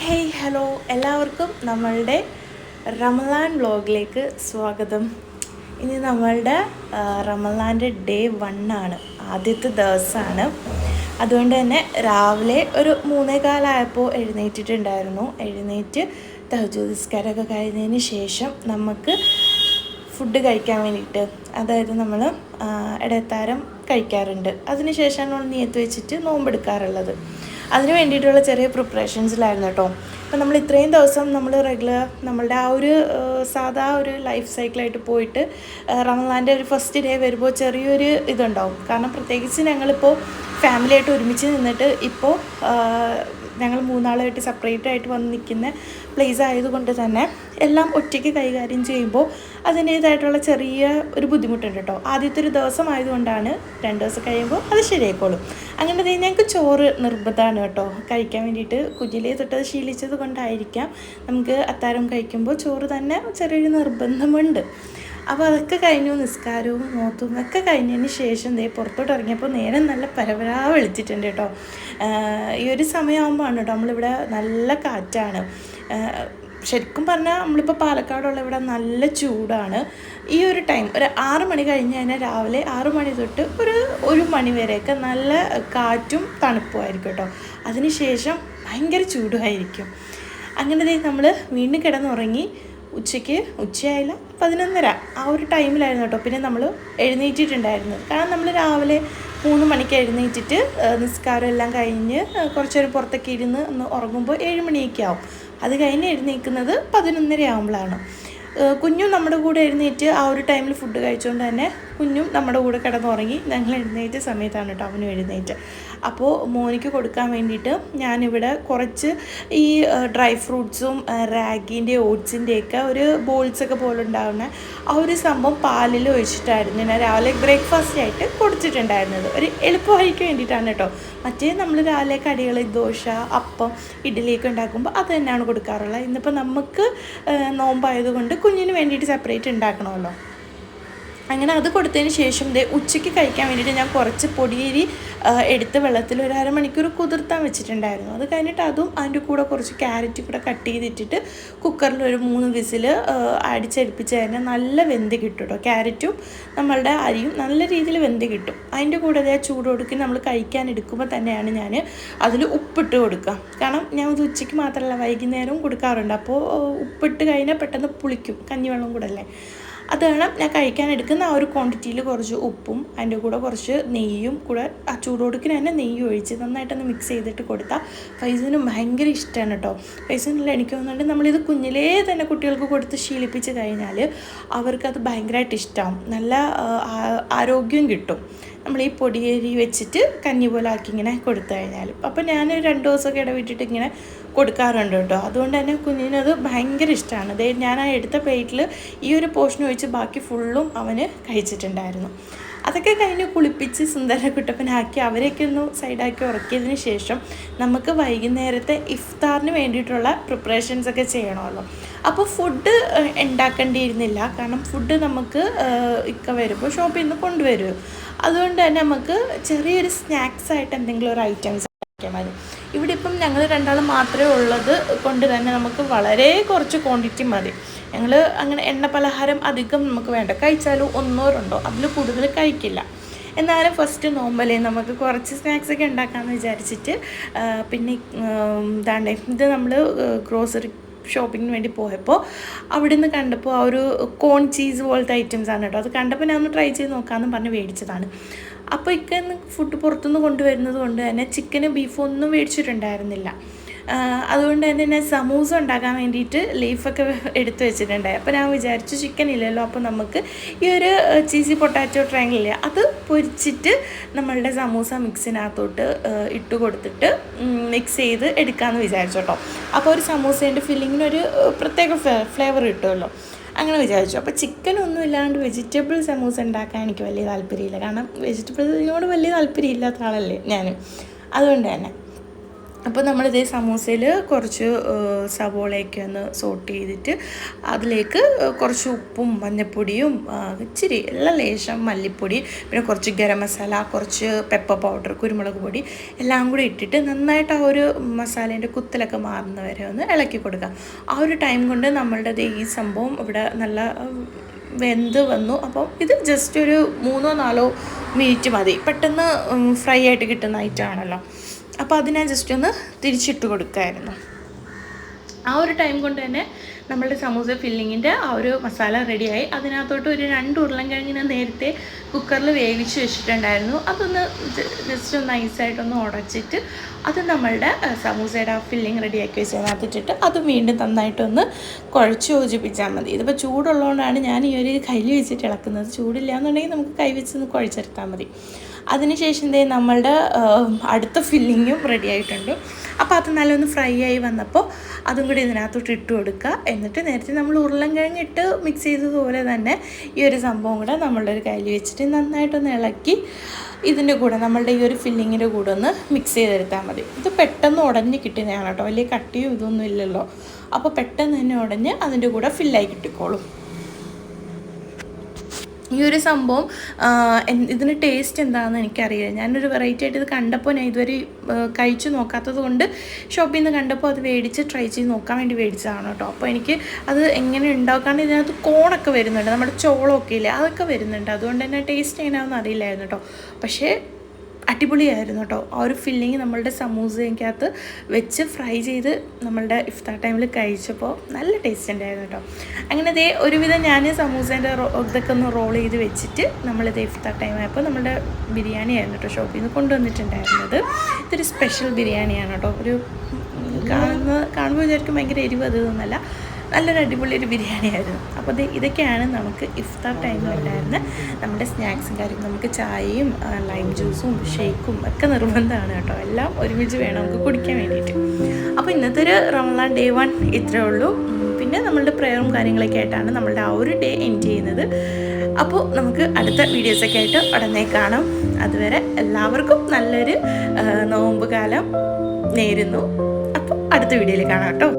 Hey hello എല്ലാവർക്കും നമ്മളുടെ റമലാൻ വ്ലോഗിലേക്ക് സ്വാഗതം. ഇനി നമ്മളുടെ റമലാൻ്റെ ഡേ 1 ആണ്, ആദ്യത്തെ ദിവസമാണ്. അതുകൊണ്ട് തന്നെ രാവിലെ ഒരു 3:15 എഴുന്നേറ്റിട്ടുണ്ടായിരുന്നു. എഴുന്നേറ്റ് തഹജ്ജുദ് നിസ്കാരമൊക്കെ കഴിഞ്ഞതിന് ശേഷം നമുക്ക് ഫുഡ് കഴിക്കാൻ വേണ്ടിയിട്ട്, അതായത് നമ്മൾ ഇടത്താരം കഴിക്കാറുണ്ട്. അതിന് ശേഷമാണ് നമ്മൾ നിയത്ത് വെച്ചിട്ട് നോമ്പെടുക്കാറുള്ളത്. അതിന് വേണ്ടിയിട്ടുള്ള ചെറിയ പ്രിപ്പറേഷൻസിലായിരുന്നു കേട്ടോ. അപ്പം നമ്മൾ ഇത്രയും ദിവസം നമ്മൾ റെഗുലർ നമ്മളുടെ ആ ഒരു സാധാ ഒരു ലൈഫ് സൈക്കിളായിട്ട് പോയിട്ട് റമളാൻ്റെ ഒരു ഫസ്റ്റ് ഡേ വരുമ്പോൾ ചെറിയൊരു ഇതുണ്ടാവും. കാരണം പ്രത്യേകിച്ച് ഞങ്ങളിപ്പോൾ ഫാമിലിയായിട്ട് ഒരുമിച്ച് നിന്നിട്ട് ഇപ്പോൾ ഞങ്ങൾ 3 സെപ്പറേറ്റ് ആയിട്ട് വന്ന് നിൽക്കുന്ന പ്ലേസ് ആയതുകൊണ്ട് തന്നെ എല്ലാം ഒറ്റയ്ക്ക് കൈകാര്യം ചെയ്യുമ്പോൾ അതിൻ്റേതായിട്ടുള്ള ചെറിയ ഒരു ബുദ്ധിമുട്ടുണ്ട് കേട്ടോ. ആദ്യത്തെ ഒരു ദിവസം ആയതുകൊണ്ടാണ്. 2 ദിവസം കഴിയുമ്പോൾ അത് ശരിയായിക്കോളും. അങ്ങനെ ഞങ്ങൾക്ക് ചോറ് നിർബന്ധമാണ് കേട്ടോ കഴിക്കാൻ വേണ്ടിയിട്ട്. കുഞ്ഞിലേ തൊട്ടത് ശീലിച്ചത് കൊണ്ടായിരിക്കാം നമുക്ക് അത്താഴം കഴിക്കുമ്പോൾ ചോറ് തന്നെ ചെറിയൊരു നിർബന്ധമുണ്ട്. അപ്പോൾ അതൊക്കെ കഴിഞ്ഞു. നിസ്കാരവും നോത്തും ഒക്കെ കഴിഞ്ഞതിന് ശേഷം പുറത്തോട്ട് ഇറങ്ങിയപ്പോൾ നേരം നല്ല പരപരാ വെളിച്ചിട്ടുണ്ട് കേട്ടോ. ഈ ഒരു സമയമാകുമ്പോഴാണ് കേട്ടോ നമ്മളിവിടെ നല്ല കാറ്റാണ്. ശരിക്കും പറഞ്ഞാൽ നമ്മളിപ്പോൾ പാലക്കാടുള്ള ഇവിടെ നല്ല ചൂടാണ്. ഈ ഒരു ടൈം ഒരു 6 മണി കഴിഞ്ഞ് കഴിഞ്ഞാൽ രാവിലെ 6 മണി തൊട്ട് ഒരു മണി വരെയൊക്കെ നല്ല കാറ്റും തണുപ്പുമായിരിക്കും കേട്ടോ. അതിന് ശേഷം ഭയങ്കര ചൂടുമായിരിക്കും. അങ്ങനെ നമ്മൾ വീണ്ടും കിടന്നുറങ്ങി. ഉച്ചയായില്ല 11:30 ആ ഒരു ടൈമിലായിരുന്നു കേട്ടോ. പിന്നെ നമ്മൾ എഴുന്നേറ്റിട്ടുണ്ടായിരുന്നു. കാരണം നമ്മൾ രാവിലെ 3 മണിക്ക് എഴുന്നേറ്റിട്ട് നിസ്കാരം എല്ലാം കഴിഞ്ഞ് കുറച്ച് നേരം പുറത്തൊക്കെ ഇരുന്ന് ഒന്ന് ഉറങ്ങുമ്പോൾ 7 മണിയൊക്കെ ആവും. അത് കഴിഞ്ഞ് എഴുന്നേൽക്കുന്നത് 11:30 ആകുമ്പോഴാണ്. കുഞ്ഞും നമ്മുടെ കൂടെ എഴുന്നേറ്റ് ആ ഒരു ടൈമിൽ ഫുഡ് കഴിച്ചുകൊണ്ട് തന്നെ കുഞ്ഞും നമ്മുടെ കൂടെ കിടന്നുറങ്ങി. ഞങ്ങൾ എഴുന്നേറ്റ സമയത്താണ് കേട്ടോ അവനും എഴുന്നേറ്റ്. അപ്പോൾ മോനിക്ക് കൊടുക്കാൻ വേണ്ടിയിട്ട് ഞാനിവിടെ കുറച്ച് ഈ ഡ്രൈ ഫ്രൂട്ട്സും റാഗിൻ്റെ ഓട്സിൻ്റെയൊക്കെ ഒരു ബോൾസൊക്കെ പോലെ ഉണ്ടാകുന്ന ആ ഒരു സംഭവം പാലിൽ ഒഴിച്ചിട്ടായിരുന്നു ഞാൻ രാവിലെ ബ്രേക്ക്ഫാസ്റ്റ് ആയിട്ട് കൊടുത്തിട്ടുണ്ടായിരുന്നത്. ഒരു എളുപ്പമായിരിക്കും വേണ്ടിയിട്ടാണ് കേട്ടോ. മറ്റേ നമ്മൾ രാവിലെ കടികൾ ദോശ, അപ്പം, ഇഡ്ഡലിയൊക്കെ ഉണ്ടാക്കുമ്പോൾ അത് തന്നെയാണ് കൊടുക്കാറുള്ളത്. ഇന്നിപ്പോൾ നമുക്ക് നോമ്പായതുകൊണ്ട് കുഞ്ഞിന് വേണ്ടിയിട്ട് സെപ്പറേറ്റ് ഉണ്ടാക്കണമല്ലോ. അങ്ങനെ അത് കൊടുത്തതിന് ശേഷം ഉച്ചയ്ക്ക് കഴിക്കാൻ വേണ്ടിയിട്ട് ഞാൻ കുറച്ച് പൊടിയരി എടുത്ത് വെള്ളത്തിൽ ഒരു 1/2 മണിക്കൂർ കുതിർത്താൻ വെച്ചിട്ടുണ്ടായിരുന്നു. അത് കഴിഞ്ഞിട്ട് അതും അതിൻ്റെ കൂടെ കുറച്ച് ക്യാരറ്റ് കൂടെ കട്ട് ചെയ്തിട്ടിട്ട് കുക്കറിൽ ഒരു 3 വിസിൽ അടിച്ചടിപ്പിച്ച് കഴിഞ്ഞാൽ നല്ല വെന്ത് കിട്ടും കേട്ടോ. ക്യാരറ്റും നമ്മളുടെ അരിയും നല്ല രീതിയിൽ വെന്ത് കിട്ടും. അതിൻ്റെ കൂടെ ചൂടോടുക്കി നമ്മൾ കഴിക്കാൻ എടുക്കുമ്പോൾ തന്നെയാണ് ഞാൻ അതിൽ ഉപ്പിട്ട് കൊടുക്കുക. കാരണം ഞാൻ ഇത് ഉച്ചയ്ക്ക് മാത്രമല്ല വൈകുന്നേരവും കൊടുക്കാറുണ്ട്. അപ്പോൾ ഉപ്പിട്ട് കഴിഞ്ഞാൽ പെട്ടെന്ന് പുളിക്കും, കഞ്ഞിവെള്ളം കൂടെ അല്ലേ. അതാണ് ഞാൻ കഴിക്കാൻ എടുക്കുന്ന ആ ഒരു ക്വാണ്ടിറ്റിയിൽ കുറച്ച് ഉപ്പും അതിൻ്റെ കൂടെ കുറച്ച് നെയ്യും കൂടെ ആ ചൂടോടുക്കിന് തന്നെ നെയ്യ് ഒഴിച്ച് നന്നായിട്ടൊന്ന് മിക്സ് ചെയ്തിട്ട് കൊടുത്താൽ ഫൈസിന് ഭയങ്കര ഇഷ്ടമാണ് കേട്ടോ. ഫൈസിനുള്ള എനിക്ക് തോന്നുന്നുണ്ട് നമ്മളിത് കുഞ്ഞിലേ തന്നെ കുട്ടികൾക്ക് കൊടുത്ത് ശീലിപ്പിച്ച് കഴിഞ്ഞാൽ അവർക്കത് ഭയങ്കരമായിട്ട് ഇഷ്ടമാവും. നല്ല ആരോഗ്യം കിട്ടും നമ്മൾ ഈ പൊടിയരി വെച്ചിട്ട് കഞ്ഞി പോലെ ആക്കി ഇങ്ങനെ കൊടുത്തു കഴിഞ്ഞാൽ. അപ്പോൾ ഞാൻ 2 ദിവസമൊക്കെ ഇടവിട്ടിട്ട് ഇങ്ങനെ കൊടുക്കാറുണ്ട് കേട്ടോ. അതുകൊണ്ട് തന്നെ കുഞ്ഞിനത് ഭയങ്കര ഇഷ്ടമാണ്. ഞാൻ ആ എടുത്ത പ്ലേറ്റിൽ ഈ ഒരു പോർഷൻ ഒഴിച്ച് ബാക്കി ഫുള്ളും അവന് കഴിച്ചിട്ടുണ്ടായിരുന്നു. അതൊക്കെ കഴിഞ്ഞ് കുളിപ്പിച്ച് സുന്ദരക്കുട്ടപ്പനാക്കി അവരെയൊക്കെ ഒന്ന് സൈഡാക്കി ഉറക്കിയതിന് ശേഷം നമുക്ക് വൈകുന്നേരത്തെ ഇഫ്താറിന് വേണ്ടിയിട്ടുള്ള പ്രിപ്പറേഷൻസൊക്കെ ചെയ്യണമല്ലോ. അപ്പോൾ ഫുഡ് ഉണ്ടാക്കേണ്ടിയിരുന്നില്ല. കാരണം ഫുഡ് നമുക്ക് ഇക്ക വരുമ്പോൾ ഷോപ്പിൽ നിന്ന് കൊണ്ടുവരും. അതുകൊണ്ട് തന്നെ നമുക്ക് ചെറിയൊരു സ്നാക്സായിട്ട് എന്തെങ്കിലും ഒരു ഐറ്റംസ് ആക്കിയാൽ മതി. ഇവിടെ ഇപ്പം ഞങ്ങൾ 2 മാത്രമേ ഉള്ളത് കൊണ്ട് തന്നെ നമുക്ക് വളരെ കുറച്ച് ക്വാണ്ടിറ്റി മതി. ഞങ്ങൾ അങ്ങനെ എണ്ണ പലഹാരം അധികം നമുക്ക് വേണ്ട. കഴിച്ചാലും 1 or 2 അതിൽ കൂടുതൽ കഴിക്കില്ല. എന്നാലും ഫസ്റ്റ് നോമ്പല്ലേ നമുക്ക് കുറച്ച് സ്നാക്സൊക്കെ ഉണ്ടാക്കാമെന്ന് വിചാരിച്ചിട്ട് പിന്നെ ഇത് നമ്മൾ ഗ്രോസറി ഷോപ്പിങ്ങിന് വേണ്ടി പോയപ്പോൾ അവിടെ നിന്ന് കണ്ടപ്പോൾ ആ ഒരു കോൺ ചീസ് പോലത്തെ ഐറ്റംസാണ് കേട്ടോ. അത് കണ്ടപ്പോൾ ഞാൻ ഒന്ന് ട്രൈ ചെയ്ത് നോക്കാമെന്ന് പറഞ്ഞ് മേടിച്ചതാണ്. അപ്പോൾ ഇന്ന് ഫുഡ് പുറത്തുനിന്ന് കൊണ്ടുവരുന്നത് കൊണ്ട് തന്നെ ചിക്കനും ബീഫും ഒന്നും മേടിച്ചിട്ടുണ്ടായിരുന്നില്ല. അതുകൊണ്ട് തന്നെ ഞാൻ സമൂസ ഉണ്ടാക്കാൻ വേണ്ടിയിട്ട് ലീഫൊക്കെ എടുത്ത് വെച്ചിട്ടുണ്ടായി. അപ്പോൾ ഞാൻ വിചാരിച്ചു ചിക്കൻ ഇല്ലല്ലോ, അപ്പോൾ നമുക്ക് ഈ ഒരു ചീസി പൊട്ടാറ്റോ ട്രയാങ്കിളില്ലേ അത് പൊരിച്ചിട്ട് നമ്മളുടെ സമൂസ മിക്സിനകത്തോട്ട് ഇട്ട് കൊടുത്തിട്ട് മിക്സ് ചെയ്ത് എടുക്കാമെന്ന് വിചാരിച്ചു കേട്ടോ. അപ്പോൾ ഒരു സമൂസേൻ്റെ ഫില്ലിങ്ങിനൊരു പ്രത്യേക ഫ്ലേവർ കിട്ടുമല്ലോ, അങ്ങനെ വിചാരിച്ചു. അപ്പോൾ ചിക്കനൊന്നും ഇല്ലാണ്ട് വെജിറ്റബിൾ സമൂസ ഉണ്ടാക്കാൻ എനിക്ക് വലിയ താല്പര്യമില്ല. കാരണം വെജിറ്റബിളിനോട് വലിയ താല്പര്യമില്ലാത്ത ആളല്ലേ ഞാൻ. അതുകൊണ്ട് തന്നെ അപ്പോൾ നമ്മളിതേ സമൂസയിൽ കുറച്ച് സവോളയൊക്കെ ഒന്ന് സോട്ട് ചെയ്തിട്ട് അതിലേക്ക് കുറച്ച് ഉപ്പും മഞ്ഞൾപ്പൊടിയും ഇച്ചിരി എല്ലാം ലേശം മല്ലിപ്പൊടി, പിന്നെ കുറച്ച് ഗരം മസാല, കുറച്ച് പെപ്പർ പൗഡർ, കുരുമുളക് പൊടി എല്ലാം കൂടി ഇട്ടിട്ട് നന്നായിട്ട് ആ ഒരു മസാലേൻ്റെ കുത്തലൊക്കെ മാറുന്ന വരെ ഒന്ന് ഇളക്കി കൊടുക്കുക. ആ ഒരു ടൈം കൊണ്ട് നമ്മളുടെ ഈ സംഭവം ഇവിടെ നല്ല വെന്ത് വന്നു. അപ്പം ഇത് ജസ്റ്റ് ഒരു 3-4 മിനിറ്റ് മതി, പെട്ടെന്ന് ഫ്രൈ ആയിട്ട് കിട്ടുന്ന ഐറ്റമാണല്ലോ. അപ്പോൾ അതിനെ ജസ്റ്റ് ഒന്ന് തിരിച്ചിട്ട് കൊടുക്കായിരുന്നു. ആ ഒരു ടൈം കൊണ്ട് തന്നെ നമ്മളുടെ സമൂസ ഫില്ലിങ്ങിൻ്റെ ആ ഒരു മസാല റെഡിയായി. അതിനകത്തോട്ട് ഒരു 2 ഉരുളൻകിഴങ്ങിനെ നേരത്തെ കുക്കറിൽ വേവിച്ച് വെച്ചിട്ടുണ്ടായിരുന്നു. അതൊന്ന് ജസ്റ്റ് ഒന്ന് നൈസായിട്ടൊന്ന് ഉടച്ചിട്ട് അത് നമ്മളുടെ സമൂസയുടെ ആ ഫില്ലിങ് റെഡിയാക്കി വെച്ചതിനകത്തിട്ടിട്ട് അത് വീണ്ടും നന്നായിട്ടൊന്ന് കുഴച്ച് യോജിപ്പിച്ചാൽ മതി. ഇതിപ്പോൾ ചൂടുള്ളതുകൊണ്ടാണ് ഞാൻ ഈ ഒരു കയ്യിൽ വെച്ചിട്ട് ഇളക്കുന്നത്. ചൂടില്ല എന്നുണ്ടെങ്കിൽ നമുക്ക് കൈ വെച്ചൊന്ന് കുഴച്ചെടുത്താൽ മതി. അതിനുശേഷം നമ്മളുടെ അടുത്ത ഫില്ലിങ്ങും റെഡി ആയിട്ടുണ്ട്. അപ്പോൾ അത് നല്ലൊന്ന് ഫ്രൈ ആയി വന്നപ്പോൾ അതും കൂടി ഇതിനകത്തോട്ട് ഇട്ട് കൊടുക്കുക. എന്നിട്ട് നേരത്തെ നമ്മൾ ഉരുളൻകിഴങ്ങ് ഇട്ട് മിക്സ് ചെയ്തതുപോലെ തന്നെ ഈ ഒരു സംഭവം കൂടെ നമ്മളുടെ ഒരു കയ്യിൽ വെച്ചിട്ട് നന്നായിട്ടൊന്ന് ഇളക്കി ഇതിൻ്റെ കൂടെ നമ്മളുടെ ഈ ഒരു ഫില്ലിങ്ങിൻ്റെ കൂടെ ഒന്ന് മിക്സ് ചെയ്തെടുത്താൽ മതി. ഇത് പെട്ടെന്ന് ഉടഞ്ഞ് കിട്ടുന്നതാണ് കേട്ടോ, വലിയ കട്ടിയും ഇതൊന്നും ഇല്ലല്ലോ. അപ്പോൾ പെട്ടെന്ന് തന്നെ ഉടഞ്ഞ് അതിൻ്റെ കൂടെ ഫില്ലായി കിട്ടിക്കോളും. ഈ ഒരു സംഭവം ഇതിന് ടേസ്റ്റ് എന്താണെന്ന് എനിക്കറിയില്ല. ഞാനൊരു വെറൈറ്റി ആയിട്ട് ഇത് കണ്ടപ്പോൾ ഞാൻ ഇതുവരെ കഴിച്ചു നോക്കാത്തത് കൊണ്ട് ഷോപ്പിൽ നിന്ന് കണ്ടപ്പോൾ അത് മേടിച്ച് ട്രൈ ചെയ്ത് നോക്കാൻ വേണ്ടി മേടിച്ചതാണ് കേട്ടോ. അപ്പോൾ എനിക്ക് അത് എങ്ങനെ ഉണ്ടാക്കാണ്ട് ഇതിനകത്ത് കോണൊക്കെ വരുന്നുണ്ട്, നമ്മുടെ ചോളമൊക്കെ ഇല്ലേ അതൊക്കെ വരുന്നുണ്ട്. അതുകൊണ്ട് തന്നെ ടേസ്റ്റ് എങ്ങനെയാണെന്ന് അറിയില്ലായിരുന്നു കേട്ടോ. പക്ഷേ അടിപൊളിയായിരുന്നു കേട്ടോ. ആ ഒരു ഫില്ലിങ് നമ്മളുടെ സമൂസയ്ക്കകത്ത് വെച്ച് ഫ്രൈ ചെയ്ത് നമ്മളുടെ ഇഫ്താർ ടൈമിൽ കഴിച്ചപ്പോൾ നല്ല ടേസ്റ്റ് ഉണ്ടായിരുന്നു കേട്ടോ. അങ്ങനെ ഒരുവിധം ഞാൻ സമൂസേൻ്റെ ഇതൊക്കെ ഒന്ന് റോൾ ചെയ്ത് വെച്ചിട്ട് നമ്മളിത് ഇഫ്താർ ടൈം ആയപ്പോൾ നമ്മളുടെ ബിരിയാണി ആയിരുന്നു കേട്ടോ ഷോപ്പിൽ നിന്ന് കൊണ്ടുവന്നിട്ടുണ്ടായിരുന്നത്. ഇതൊരു സ്പെഷ്യൽ ബിരിയാണിയാണ് കേട്ടോ. ഒരു കാണുമ്പോൾ വിചാരിക്കും ഭയങ്കര എരിവ് അതൊന്നുമല്ല, നല്ലൊരു അടിപൊളി ഒരു ബിരിയാണി ആയിരുന്നു. അപ്പോൾ ഇതൊക്കെയാണ് നമുക്ക് ഇഫ്താർ ടൈമിൽ ഉണ്ടായിരുന്ന നമ്മുടെ സ്നാക്സും കാര്യങ്ങളും. നമുക്ക് ചായയും ലൈം ജ്യൂസും ഷേക്കും ഒക്കെ നിർബന്ധമാണ് കേട്ടോ. എല്ലാം ഒരുമിച്ച് വേണം നമുക്ക് കുടിക്കാൻ വേണ്ടിയിട്ട്. അപ്പോൾ ഇന്നത്തെ ഒരു റമളാൻ ഡേ 1 ഇത്രയേ ഉള്ളൂ. പിന്നെ നമ്മളുടെ പ്രയറും കാര്യങ്ങളൊക്കെ ആയിട്ടാണ് നമ്മളുടെ ആ ഒരു ഡേ എൻഡ് ചെയ്യുന്നത്. അപ്പോൾ നമുക്ക് അടുത്ത വീഡിയോസൊക്കെ ആയിട്ട് ഉടനെ കാണാം. അതുവരെ എല്ലാവർക്കും നല്ലൊരു നോമ്പ് കാലം നേരുന്നു. അപ്പോൾ അടുത്ത വീഡിയോയിൽ കാണാം കേട്ടോ.